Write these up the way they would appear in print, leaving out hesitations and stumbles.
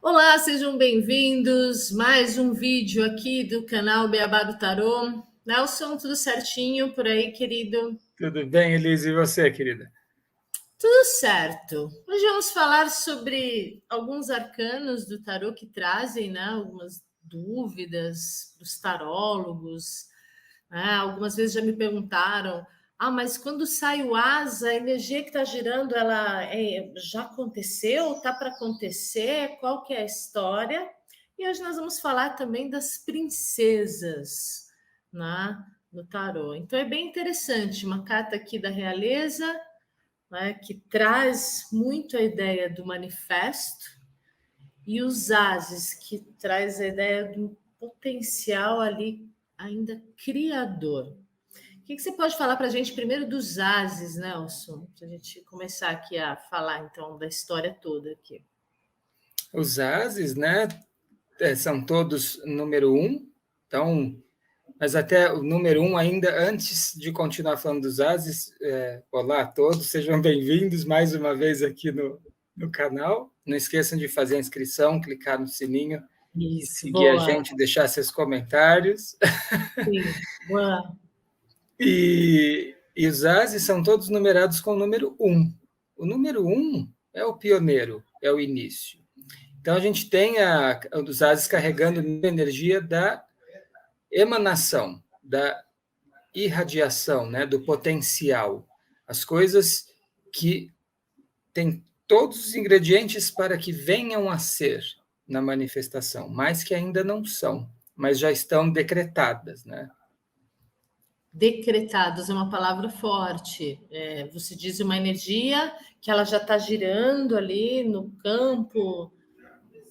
Olá, sejam bem-vindos. Mais um vídeo aqui do canal Beabá do Tarô. Nelson, tudo certinho por aí, querido? Tudo bem, Elise? E você, querida? Tudo certo. Hoje vamos falar sobre alguns arcanos do tarô que trazem, né, algumas dúvidas dos tarólogos. Né? Algumas vezes já me perguntaram: mas quando sai o asa, a energia que está girando, já aconteceu? Está para acontecer? Qual que é a história? E hoje nós vamos falar também das princesas, né, no tarô. Então é bem interessante, uma carta aqui da realeza, né, que traz muito a ideia do manifesto, e os ases, que traz a ideia do potencial ali ainda criador. O que você pode falar para a gente primeiro dos ases, Nelson? Para a gente começar aqui a falar, então, da história toda aqui. Os ases, né, são todos número um, então, mas até o número um, ainda antes de continuar falando dos ases, olá a todos, sejam bem-vindos mais uma vez aqui no canal. Não esqueçam de fazer a inscrição, clicar no sininho, Isso, seguir a boa. gente, deixar seus comentários. Sim, boa. E os ases são todos numerados com o número um. O número um é o pioneiro, é o início. Então, a gente tem os ases carregando a energia da emanação, da irradiação, né, do potencial. As coisas que têm todos os ingredientes para que venham a ser na manifestação, mas que ainda não são, mas já estão decretadas, né? Decretados é uma palavra forte. Você diz uma energia que ela já está girando ali no campo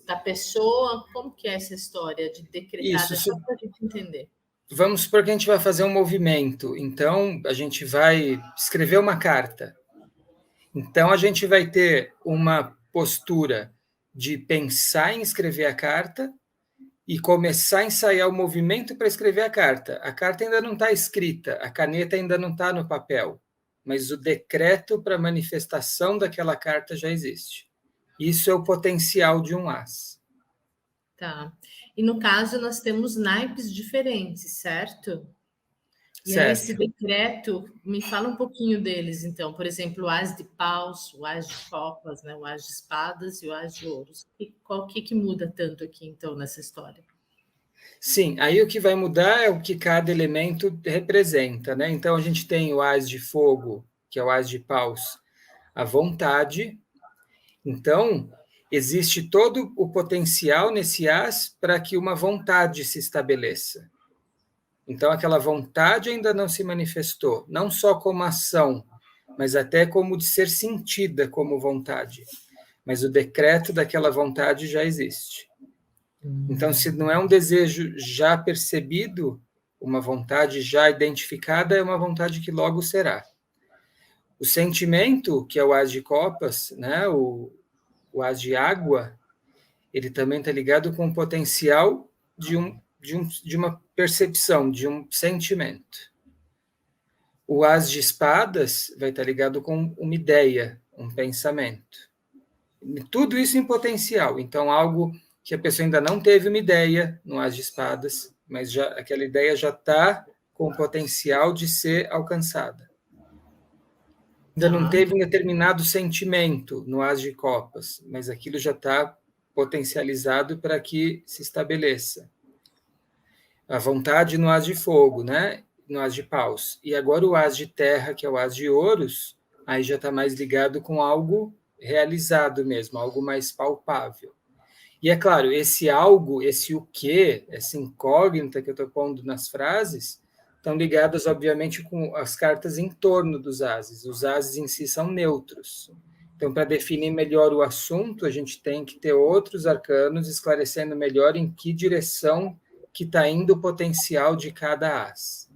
da pessoa. Como que é essa história de decretada? Isso, É só para a gente entender. vamos supor que a gente vai fazer um movimento, então a gente vai escrever uma carta. Então a gente vai ter uma postura de pensar em escrever a carta e começar a ensaiar o movimento para escrever a carta. A carta ainda não está escrita, a caneta ainda não está no papel, mas o decreto para manifestação daquela carta já existe. Isso é o potencial de um as. Tá. E no caso, nós temos naipes diferentes, certo? E aí, esse Certo. decreto, me fala um pouquinho deles, então. Por exemplo, o as de paus, o as de copas, né? O as de espadas e o as de ouros. E qual que muda tanto aqui, então, nessa história? Sim, aí o que vai mudar é o que cada elemento representa, né? Então a gente tem o as de fogo, que é o as de paus, a vontade. Então, existe todo o potencial nesse as para que uma vontade se estabeleça. Então, aquela vontade ainda não se manifestou, não só como ação, mas até como de ser sentida como vontade. Mas o decreto daquela vontade já existe. Então, se não é um desejo já percebido, uma vontade já identificada, é uma vontade que logo será. O sentimento, que é o as de copas, né, o as de água, ele também está ligado com o potencial de uma percepção, de um sentimento. O as de espadas vai estar ligado com uma ideia, um pensamento. Tudo isso em potencial. Então, algo que a pessoa ainda não teve uma ideia no as de espadas, mas já, aquela ideia já está com o potencial de ser alcançada. Ainda não Tá. teve um determinado sentimento no as de copas, mas aquilo já está potencializado para que se estabeleça. A vontade no as de fogo, né? No as de paus. E agora o as de terra, que é o as de ouros, aí já está mais ligado com algo realizado mesmo, algo mais palpável. E é claro, esse algo, esse o quê, essa incógnita que eu estou pondo nas frases, estão ligadas, obviamente, com as cartas em torno dos ases. Os ases em si são neutros. Então, para definir melhor o assunto, a gente tem que ter outros arcanos esclarecendo melhor em que direção que está indo o potencial de cada as.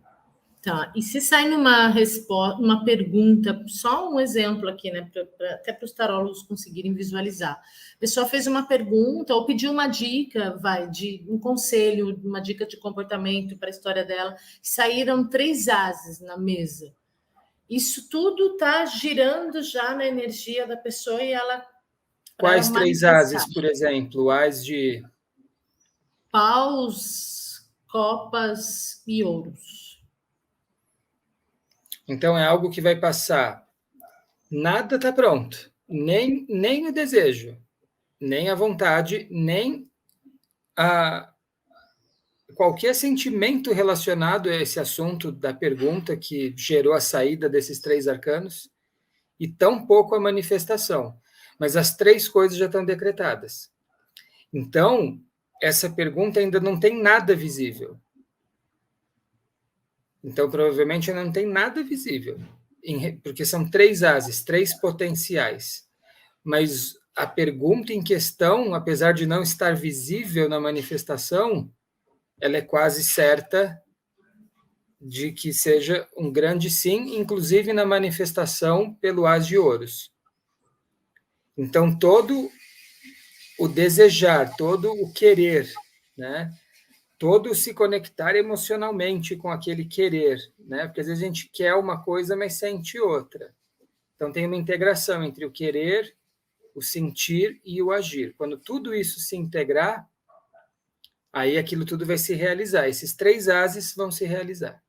Tá. E se sai numa resposta, uma pergunta, só um exemplo aqui, né? Até para os tarólogos conseguirem visualizar. A pessoa fez uma pergunta ou pediu uma dica, de um conselho, uma dica de comportamento para a história dela. Saíram 3 ases na mesa. Isso tudo está girando já na energia da pessoa e ela Quais três manifestar. ases, por exemplo? O as de Paus, copas e ouros. Então, é algo que vai passar. Nada está pronto. Nem o desejo, nem a vontade, nem qualquer sentimento relacionado a esse assunto da pergunta que gerou a saída desses três arcanos, e tampouco a manifestação. Mas as três coisas já estão decretadas. Então, essa pergunta ainda não tem nada visível. Então, provavelmente, não tem nada visível, porque são três ases, três potenciais. Mas a pergunta em questão, apesar de não estar visível na manifestação, ela é quase certa de que seja um grande sim, inclusive na manifestação pelo as de ouros. Então, todo o desejar, todo o querer, né? Todo se conectar emocionalmente com aquele querer, né? Porque às vezes a gente quer uma coisa, mas sente outra. Então tem uma integração entre o querer, o sentir e o agir. Quando tudo isso se integrar, aí aquilo tudo vai se realizar. Esses três ases vão se realizar.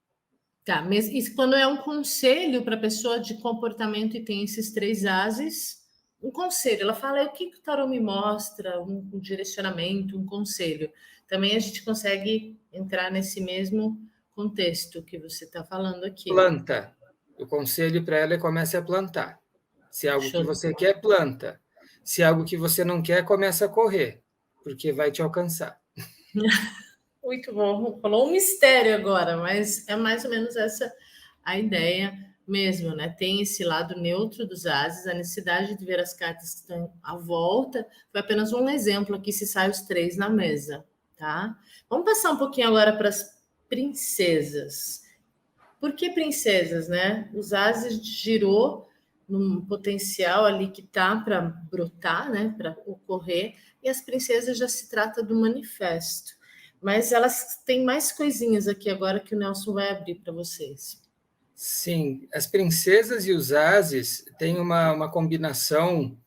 Tá, mas isso quando é um conselho para a pessoa de comportamento e tem esses três ases, um conselho, ela fala, o que o tarô me mostra, um direcionamento, um conselho. Também a gente consegue entrar nesse mesmo contexto que você está falando aqui. Planta. O conselho para ela é comece a plantar. Se é algo que Show de você bola. quer, planta. Se é algo que você não quer, começa a correr, porque vai te alcançar. Muito bom. Falou um mistério agora, mas é mais ou menos essa a ideia mesmo, né? Tem esse lado neutro dos ases, a necessidade de ver as cartas que estão à volta. Foi apenas um exemplo aqui, se sai os três na mesa, tá? Vamos passar um pouquinho agora para as princesas. Por que princesas, né? Os ases girou num potencial ali que tá para brotar, né? Para ocorrer, e as princesas já se trata do manifesto. Mas elas têm mais coisinhas aqui agora que o Nelson vai abrir para vocês. Sim, as princesas e os ases têm uma combinação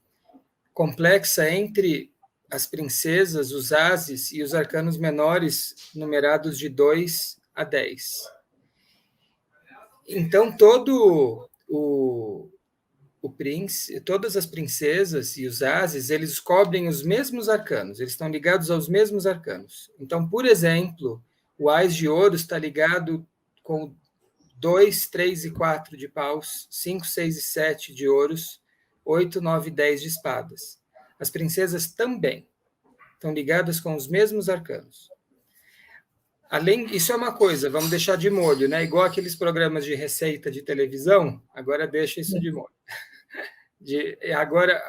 complexa entre as princesas, os ases e os arcanos menores, numerados de 2 a 10. Então, todas as princesas e os ases, eles cobrem os mesmos arcanos, eles estão ligados aos mesmos arcanos. Então, por exemplo, o ás de ouro está ligado com 2, 3 e 4 de paus, 5, 6 e 7 de ouros, 8, 9 e 10 de espadas. As princesas também estão ligadas com os mesmos arcanos. Isso é uma coisa, vamos deixar de molho, né? Igual aqueles programas de receita de televisão, agora deixa isso de molho. Agora,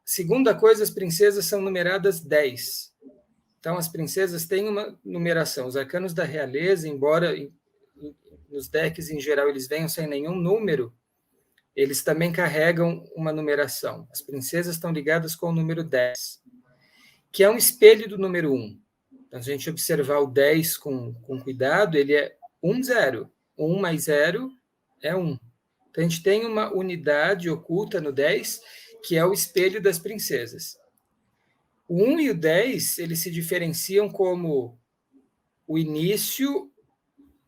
segunda coisa, as princesas são numeradas 10. Então, as princesas têm uma numeração. Os arcanos da realeza, embora nos decks em geral eles venham sem nenhum número, eles também carregam uma numeração. As princesas estão ligadas com o número 10, que é um espelho do número 1. Então, se a gente observar o 10 com cuidado, ele é 1, 0. 1 mais 0 é 1. Então, a gente tem uma unidade oculta no 10, que é o espelho das princesas. O 1 e o 10, eles se diferenciam como o início,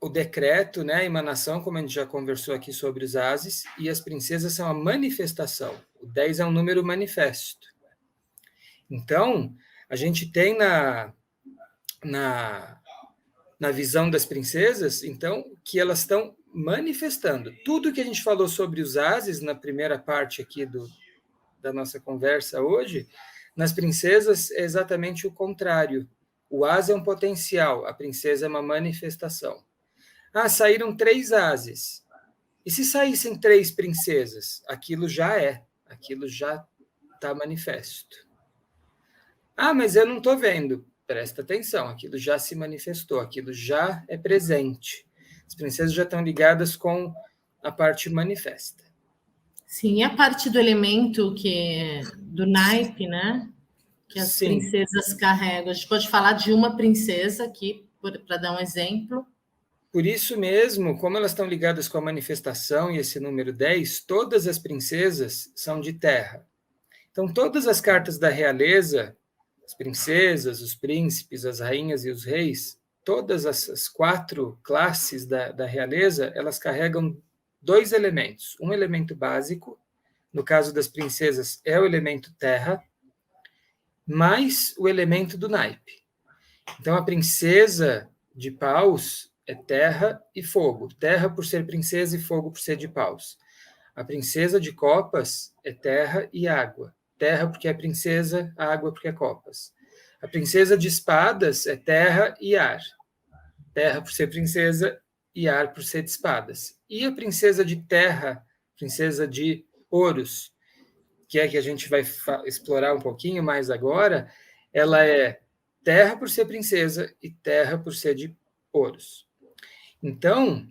o decreto, né, a emanação, como a gente já conversou aqui sobre os ases, e as princesas são a manifestação. O 10 é um número manifesto. Então, a gente tem na visão das princesas, então, que elas estão manifestando. Tudo que a gente falou sobre os ases na primeira parte aqui da nossa conversa hoje, nas princesas é exatamente o contrário. O as é um potencial, a princesa é uma manifestação. Ah, saíram 3 ases. E se saíssem 3 princesas? Aquilo já está manifesto. Ah, mas eu não estou vendo. Presta atenção, aquilo já se manifestou, aquilo já é presente. As princesas já estão ligadas com a parte manifesta. Sim, e a parte do elemento do naipe, né? Que as Sim. princesas carregam. A gente pode falar de uma princesa aqui, para dar um exemplo. Por isso mesmo, como elas estão ligadas com a manifestação e esse número 10, todas as princesas são de terra. Então, todas as cartas da realeza, as princesas, os príncipes, as rainhas e os reis, todas as 4 classes da realeza, elas carregam 2 elementos. Um elemento básico, no caso das princesas, é o elemento terra, mais o elemento do naipe. Então, a princesa de paus é terra e fogo. Terra por ser princesa e fogo por ser de paus. A princesa de copas é terra e água. Terra porque é princesa, água porque é copas. A princesa de espadas é terra e ar. Terra por ser princesa e ar por ser de espadas. E a princesa de terra, princesa de ouros, que é que a gente vai explorar um pouquinho mais agora, ela é terra por ser princesa e terra por ser de ouros. Então,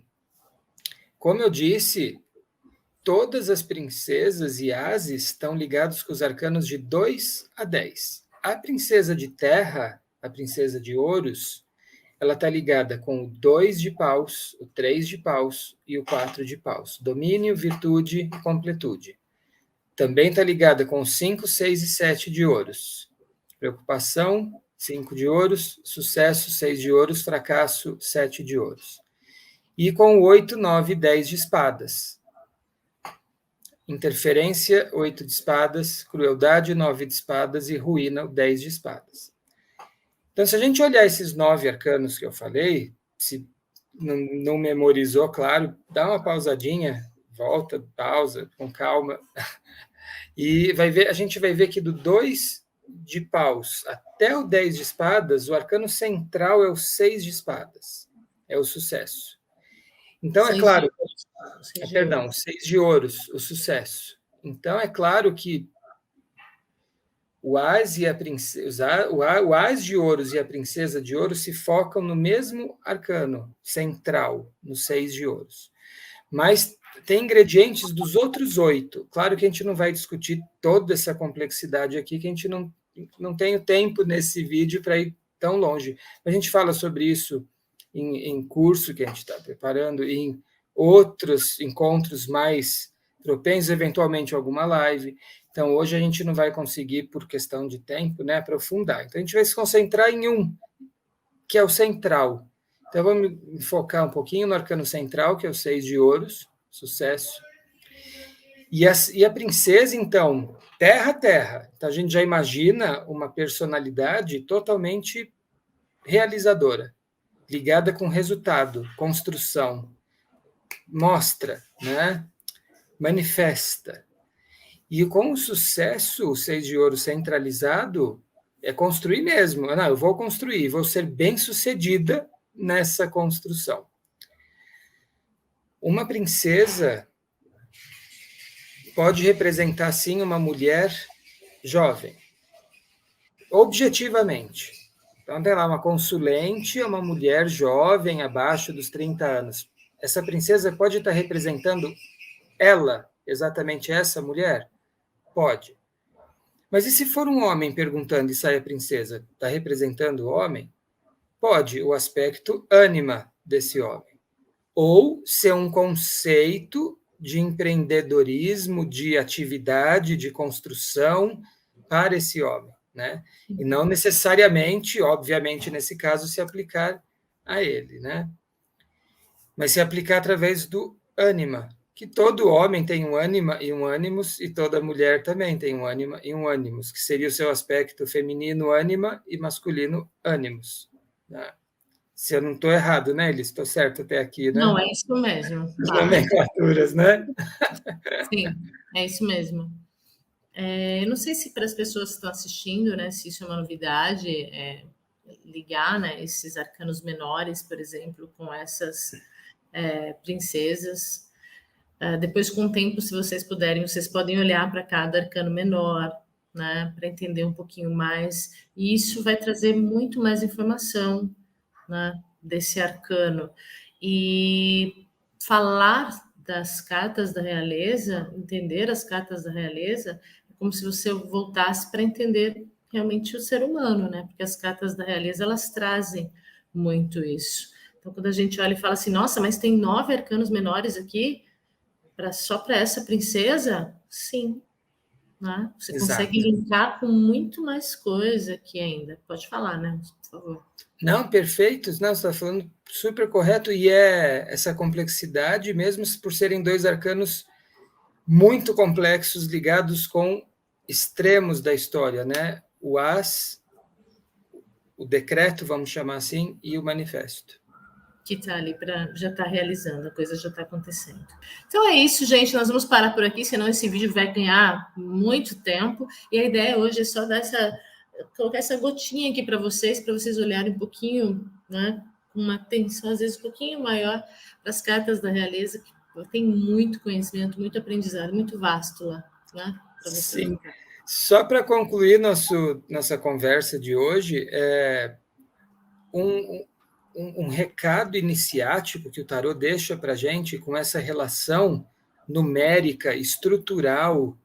como eu disse, todas as princesas e ases estão ligados com os arcanos de 2 a 10. A princesa de terra, a princesa de ouros, ela está ligada com o 2 de paus, o 3 de paus e o 4 de paus. Domínio, virtude e completude. Também está ligada com 5, 6 e 7 de ouros. Preocupação, 5 de ouros. Sucesso, 6 de ouros. Fracasso, 7 de ouros. E com 8, 9 e 10 de espadas. Interferência, 8 de espadas. Crueldade, 9 de espadas. E ruína, 10 de espadas. Então, se a gente olhar esses 9 arcanos que eu falei, se não memorizou, claro, dá uma pausadinha, volta, pausa, com calma. E a gente vai ver que do 2 de paus até o 10 de espadas, o arcano central é o 6 de espadas. É o sucesso. Então, é claro... Perdão, 6 de ouros, o sucesso. Então, é claro que o as e a princesa, o as de ouros e a princesa de ouros se focam no mesmo arcano central, no 6 de ouros. Mas tem ingredientes dos outros 8. Claro que a gente não vai discutir toda essa complexidade aqui, que a gente não tem o tempo nesse vídeo para ir tão longe. A gente fala sobre isso em curso que a gente está preparando, em outros encontros mais propensos, eventualmente alguma live. Então, hoje a gente não vai conseguir, por questão de tempo, né, aprofundar. Então, a gente vai se concentrar em um, que é o central. Então, vamos focar um pouquinho no arcano central, que é o 6 de ouros, sucesso. E a princesa, então, terra, terra. Então, a gente já imagina uma personalidade totalmente realizadora, ligada com resultado, construção, mostra, né? Manifesta. E com o sucesso, o 6 de ouro centralizado, é construir mesmo. Não, eu vou construir, vou ser bem-sucedida nessa construção. Uma princesa pode representar, sim, uma mulher jovem, objetivamente. Então, tem lá uma consulente, uma mulher jovem, abaixo dos 30 anos. Essa princesa pode estar representando ela, exatamente essa mulher? Pode. Mas e se for um homem perguntando e sai a princesa? Está representando o homem? Pode, o aspecto ânima desse homem. Ou ser um conceito de empreendedorismo, de atividade, de construção para esse homem, né? E não necessariamente, obviamente, nesse caso, se aplicar a ele, né? Mas se aplicar através do ânima, que todo homem tem um ânima e um ânimos, e toda mulher também tem um ânima e um ânimos, que seria o seu aspecto feminino ânima e masculino ânimos. Né? Se eu não estou errado, né, Elis? Estou certo até aqui, né? Não, é isso mesmo. As nomenclaturas, né? Sim, é isso mesmo. Eu não sei se para as pessoas que estão assistindo, né, se isso é uma novidade, ligar, né, esses arcanos menores, por exemplo, com essas princesas. Depois, com o tempo, se vocês puderem, vocês podem olhar para cada arcano menor, né, para entender um pouquinho mais. E isso vai trazer muito mais informação, né, desse arcano. E falar das cartas da realeza, entender as cartas da realeza, é como se você voltasse para entender realmente o ser humano, né? Porque as cartas da realeza, elas trazem muito isso. Então, quando a gente olha e fala assim, nossa, mas tem 9 arcanos menores aqui, só para essa princesa? Sim. né? Você consegue Exato. linkar com muito mais coisa aqui ainda. Pode falar, né? Por favor. Não, perfeito. Não, você está falando super correto, e é essa complexidade, mesmo por serem dois arcanos muito complexos, ligados com extremos da história, né? O As, o decreto, vamos chamar assim, e o manifesto. Que está ali para já está realizando, a coisa já está acontecendo. Então é isso, gente. Nós vamos parar por aqui, senão esse vídeo vai ganhar muito tempo. E a ideia hoje é só dar colocar essa gotinha aqui para vocês olharem um pouquinho, né? Com uma atenção, às vezes, um pouquinho maior para as cartas da realeza, que tem muito conhecimento, muito aprendizado, muito vasto lá, né? Para você Sim. brincar. Só para concluir nossa conversa de hoje, um recado iniciático que o tarot deixa para a gente com essa relação numérica, estrutural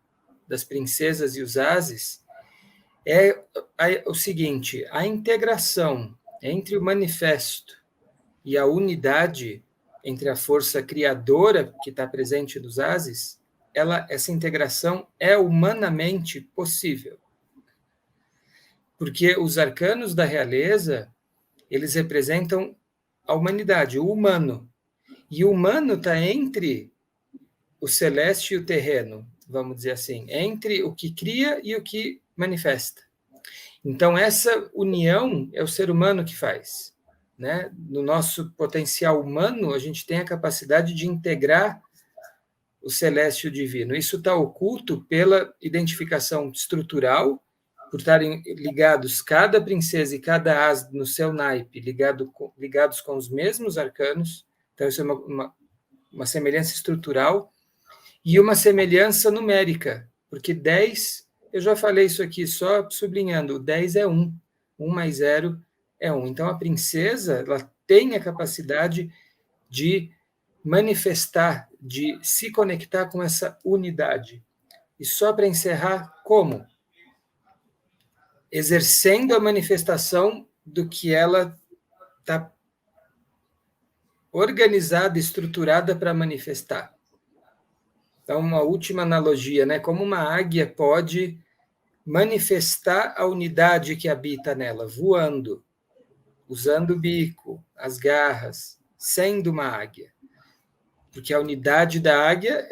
das princesas e os ases, é o seguinte: a integração entre o manifesto e a unidade entre a força criadora que está presente dos ases, essa integração é humanamente possível. Porque os arcanos da realeza, eles representam a humanidade, o humano. E o humano está entre o celeste e o terreno, vamos dizer assim, entre o que cria e o que manifesta. Então, essa união é o ser humano que faz. Né? No nosso potencial humano, a gente tem a capacidade de integrar o celeste e o divino. Isso está oculto pela identificação estrutural, por estarem ligados cada princesa e cada as no seu naipe, ligados com os mesmos arcanos. Então, isso é uma semelhança estrutural e uma semelhança numérica, porque 10, eu já falei isso aqui, só sublinhando, o 10 é 1, 1 mais 0 é 1. Então, a princesa, ela tem a capacidade de manifestar, de se conectar com essa unidade. E só para encerrar, como? Exercendo a manifestação do que ela está organizada, estruturada para manifestar. Então, uma última analogia, né? Como uma águia pode manifestar a unidade que habita nela, voando, usando o bico, as garras, sendo uma águia. Porque a unidade da águia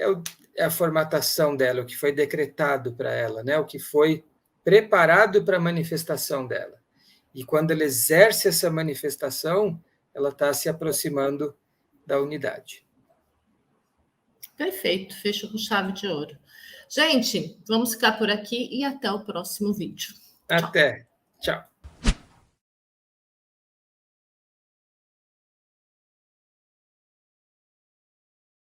é a formatação dela, o que foi decretado para ela, né? O que foi preparado para a manifestação dela. E quando ela exerce essa manifestação, ela está se aproximando da unidade. Perfeito, fecho com chave de ouro. Gente, vamos ficar por aqui e até o próximo vídeo. Até. Tchau.